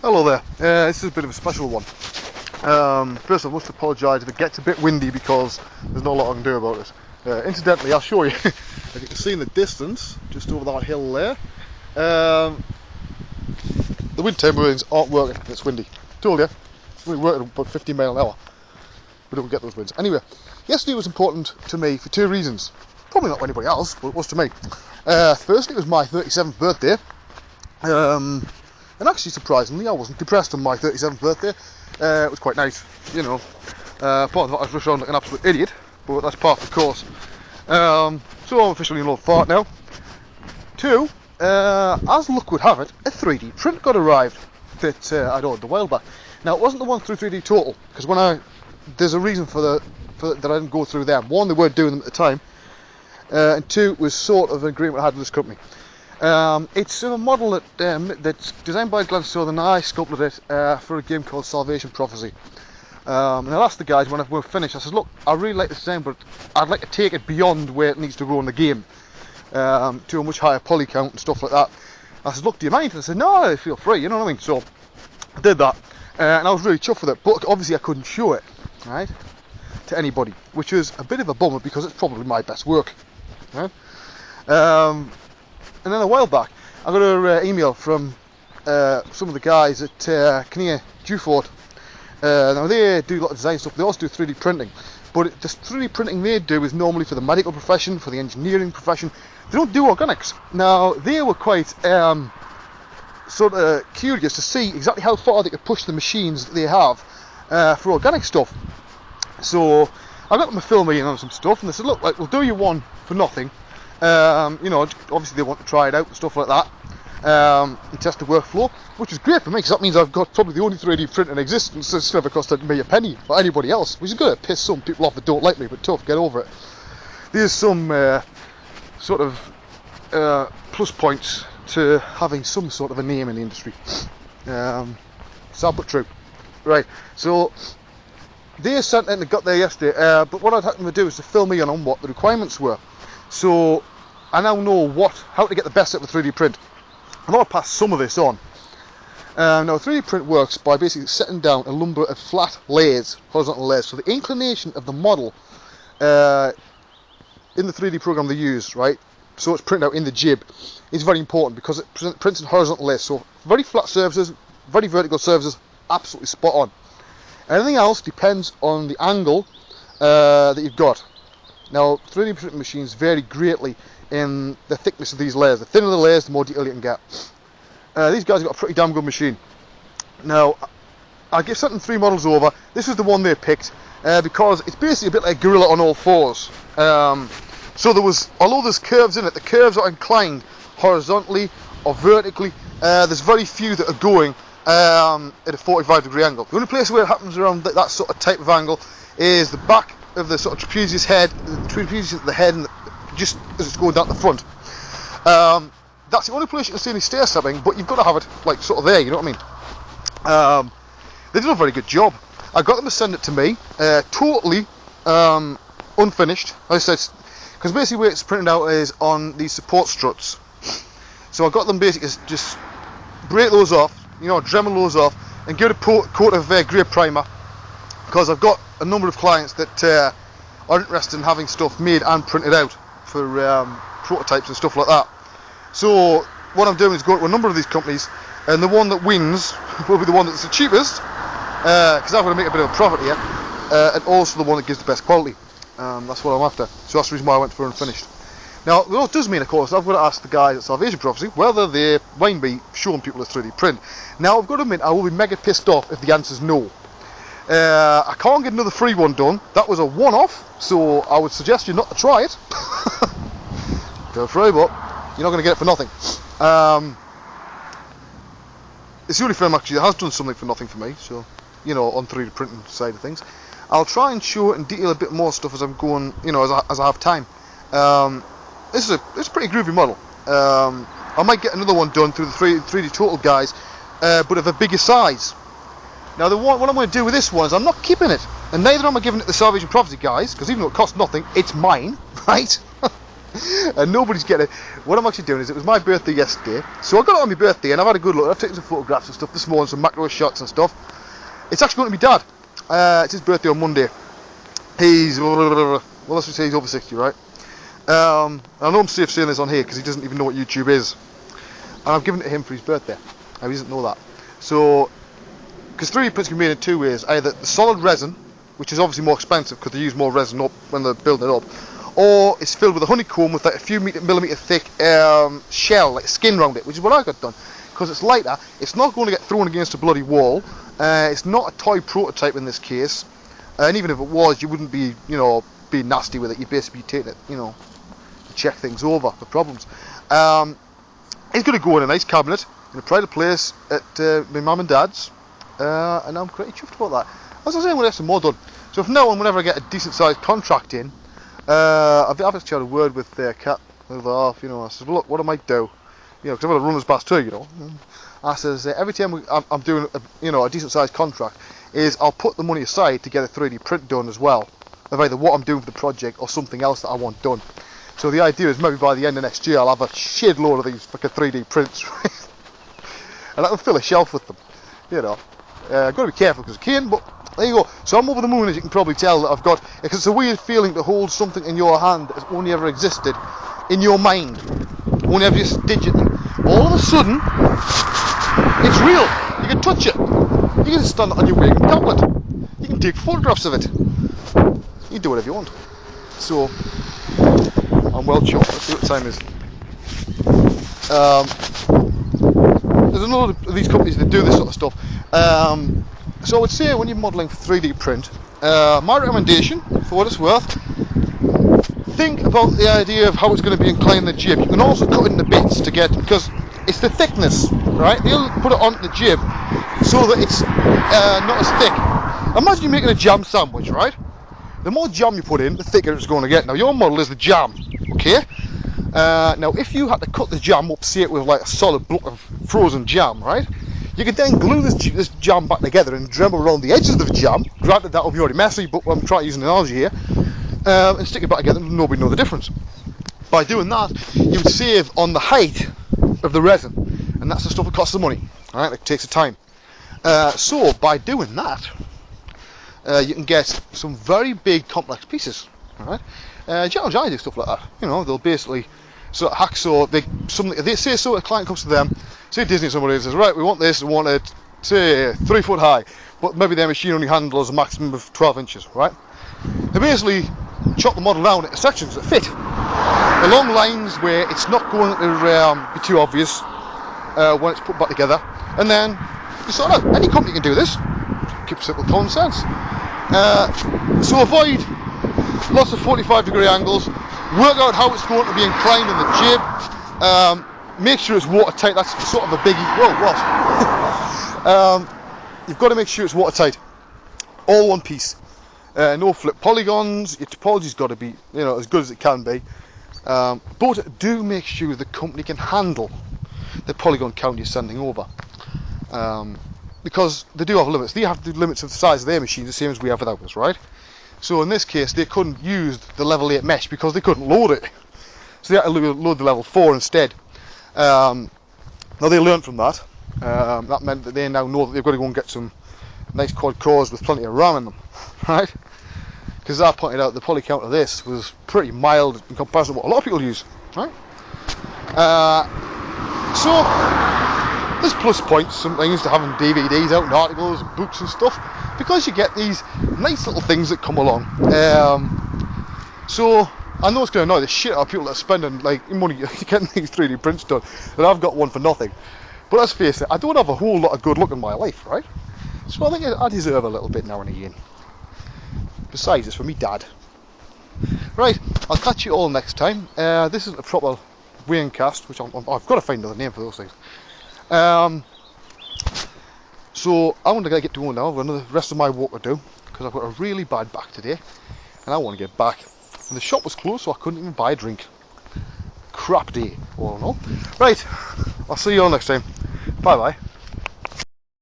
Hello there, this is a bit of a special one. First I must apologise if it gets a bit windy because there's not a lot I can do about it. Incidentally, I'll show you, as you can see in the distance, just over that hill there, the wind turbines aren't working and it's windy. Told you, it's only working about 50 miles an hour. We don't get those winds. Anyway, yesterday was important to me for two reasons. Probably not to anybody else, but it was to me. Firstly, it was my 37th birthday. And actually, surprisingly, I wasn't depressed on my 37th birthday. It was quite nice, you know. Part of that, I was rushed around like an absolute idiot, but that's part of the course. So I'm officially an old fart now. Two, as luck would have it, a 3D print got arrived that I'd ordered a while back. Now, it wasn't the one through 3D Total, because there's a reason for that I didn't go through them. One, they weren't doing them at the time, and two, it was sort of an agreement I had with this company. It's a model that's designed by Glenn Southern, and I sculpted it for a game called Salvation Prophecy. And I asked the guys when we're finished, I said, look, I really like this design, but I'd like to take it beyond where it needs to go in the game, to a much higher poly count and stuff like that. I said, look, do you mind? And I said, no, feel free, you know what I mean? So I did that, and I was really chuffed with it, but obviously I couldn't show it, right, to anybody, which was a bit of a bummer because it's probably my best work, right? And then a while back, I got an email from some of the guys at Kinnear Dewford. Now they do a lot of design stuff. They also do 3D printing, but the 3D printing they do is normally for the medical profession, for the engineering profession. They don't do organics. Now they were quite sort of curious to see exactly how far they could push the machines that they have for organic stuff. So I got them to fill me in on some stuff, and they said, look, like, we'll do you one for nothing. You know, obviously they want to try it out and stuff like that, and test the workflow, which is great for me because that means I've got probably the only 3D print in existence that's never costed me a penny or anybody else, which is going to piss some people off that don't like me, but tough, get over it. There's some sort of plus points to having some sort of a name in the industry. Sad but true. Right, so they sent it and got there yesterday, but what I'd had them to do is to fill me in on what the requirements were. So I now know how to get the best out of a 3D print. I'm going to pass some of this on. Now, a 3D print works by basically setting down a number of flat layers, horizontal layers. So the inclination of the model in the 3D program they use, right, so it's printed out in the jib, is very important because it prints in horizontal layers. So very flat surfaces, very vertical surfaces, absolutely spot on. Anything else depends on the angle that you've got. Now, 3D printing machines vary greatly in the thickness of these layers. The thinner the layers, the more detail you can get. These guys have got a pretty damn good machine. Now, I sent them 3 models over. This was the one they picked because it's basically a bit like a gorilla on all fours. So although there's curves in it, the curves are inclined horizontally or vertically. There's very few that are going at a 45-degree angle. The only place where it happens around that sort of type of angle is the back of the sort of trapezius head, the head, and just as it's going down the front. That's the only place you can see any stair stepping, but you've got to have it like sort of there, you know what I mean? They've done a very good job. I got them to send it to me, totally unfinished. I said, because basically where it's printed out is on these support struts. So I got them basically just break those off, you know, Dremel those off, and give it a coat of grey primer. Because I've got a number of clients that are interested in having stuff made and printed out for prototypes and stuff like that. So what I'm doing is going to a number of these companies, and the one that wins will be the one that's the cheapest, because I'm going to make a bit of a profit here, and also the one that gives the best quality. That's what I'm after. So that's the reason why I went for unfinished. Now, what it does mean, of course, I've got to ask the guys at Salvation Prophecy whether they mind me showing people a 3D print. Now, I've got to admit, I will be mega pissed off if the answer's no. I can't get another free one done. That was a one-off, so I would suggest you not to try it. Feel free, but you're not going to get it for nothing. It's the only firm actually that has done something for nothing for me, so, you know, on 3D printing side of things. I'll try and show it in detail a bit more stuff as I'm going, you know, as I have time. It's a pretty groovy model. I might get another one done through the 3D Total guys, but of a bigger size. Now, what I'm going to do with this one is I'm not keeping it, and neither am I giving it to the Salvation Prophecy guys, because even though it costs nothing, it's mine, right? and nobody's getting it. What I'm actually doing is, it was my birthday yesterday, so I got it on my birthday and I've had a good look. I've taken some photographs and stuff this morning, some macro shots and stuff. It's actually going to be Dad. It's his birthday on Monday. He's, well, let's just say he's over 60, right? I know I'm safe saying this on here because he doesn't even know what YouTube is, and I've given it to him for his birthday. Now, he doesn't know that. So, because 3D prints can be made in two ways: either the solid resin, which is obviously more expensive because they use more resin up when they're building it up, or it's filled with a honeycomb with like a few millimeter thick shell, like skin around it, which is what I got done. Because it's lighter, it's not going to get thrown against a bloody wall. It's not a toy prototype in this case, and even if it was, you wouldn't be, you know, being nasty with it. You'd basically be taking it, you know, to check things over for problems. It's going to go in a nice cabinet in a private place at my mum and dad's, and I'm pretty chuffed about that. As I say, I'm going to have some more done. So from now on, whenever I get a decent sized contract in, I've actually had a word with Kat the other half, you know. I said, well, look, what I might do, you know, because I've got to run this past her, you know. I says, every time I'm doing a decent sized contract, is I'll put the money aside to get a 3D print done as well, of either what I'm doing for the project or something else that I want done. So the idea is maybe by the end of next year I'll have a shed load of these fucking 3D prints, right? And I can fill a shelf with them, you know. I've got to be careful because I can, but there you go. So I'm over the moon, as you can probably tell, that I've got, because it's a weird feeling to hold something in your hand that has only ever existed in your mind, only ever just digitally. All of a sudden, it's real. You can touch it. You can stand it on your wing tablet. You can take photographs of it. You can do whatever you want. So, I'm well short. Let's see what the time is. There's another of these companies that do this sort of stuff. So I would say when you're modelling for 3D print, my recommendation, for what it's worth, think about the idea of how it's going to be inclined the jib. You can also cut it into bits to get, because it's the thickness, right? They'll put it on the jib so that it's not as thick. Imagine you're making a jam sandwich, right? The more jam you put in, the thicker it's going to get. Now your model is the jam, okay? Now if you had to cut the jam up, say it with like a solid block of frozen jam, right? You could then glue this jam back together and dremel around the edges of the jam. Granted, that will be already messy, but I'm trying to use an analogy here. And stick it back together and nobody know the difference. By doing that, you would save on the height of the resin, and that's the stuff that costs the money, right? It takes the time. So by doing that, you can get some very big complex pieces, right? Challenge I do stuff like that. You know, they'll basically sort of hacksaw. They say so. A client comes to them, say Disney, somebody says, right, we want this, we want it, say 3 foot high, but maybe their machine only handles a maximum of 12 inches, right? They basically chop the model down into sections that fit along lines where it's not going to be too obvious when it's put back together, and then you sort out. Any company can do this. Keep simple, common sense. So avoid lots of 45-degree angles. Work out how it's going to be inclined in the jib. Make sure it's watertight. That's sort of a biggie. Whoa, what? You've got to make sure it's watertight. All one piece. No flip polygons. Your topology's got to be, you know, as good as it can be. But do make sure the company can handle the polygon count you're sending over. Because they do have limits. They have the limits of the size of their machines, the same as we have with ours, right? So in this case, they couldn't use the level 8 mesh because they couldn't load it. So they had to load the level 4 instead. Now they learned from that. That meant that they now know that they've got to go and get some nice quad cores with plenty of RAM in them, right? Because as I pointed out, the poly count of this was pretty mild in comparison to what a lot of people use, right? So there's plus points, some things, to having DVDs out and articles and books and stuff, because you get these nice little things that come along. So I know it's going to annoy the shit out of people that are spending like money getting these 3D prints done, and I've got one for nothing. But let's face it, I don't have a whole lot of good luck in my life, right? So I think I deserve a little bit now and again. Besides, it's for me dad. Right, I'll catch you all next time. This isn't a proper weighing cast, which I've got to find another name for those things. So I want to get going now. I've got the rest of my work to do, because I've got a really bad back today, and I want to get back. And the shop was closed, so I couldn't even buy a drink. Crap day. Oh no. Right, I'll see you all next time. Bye bye.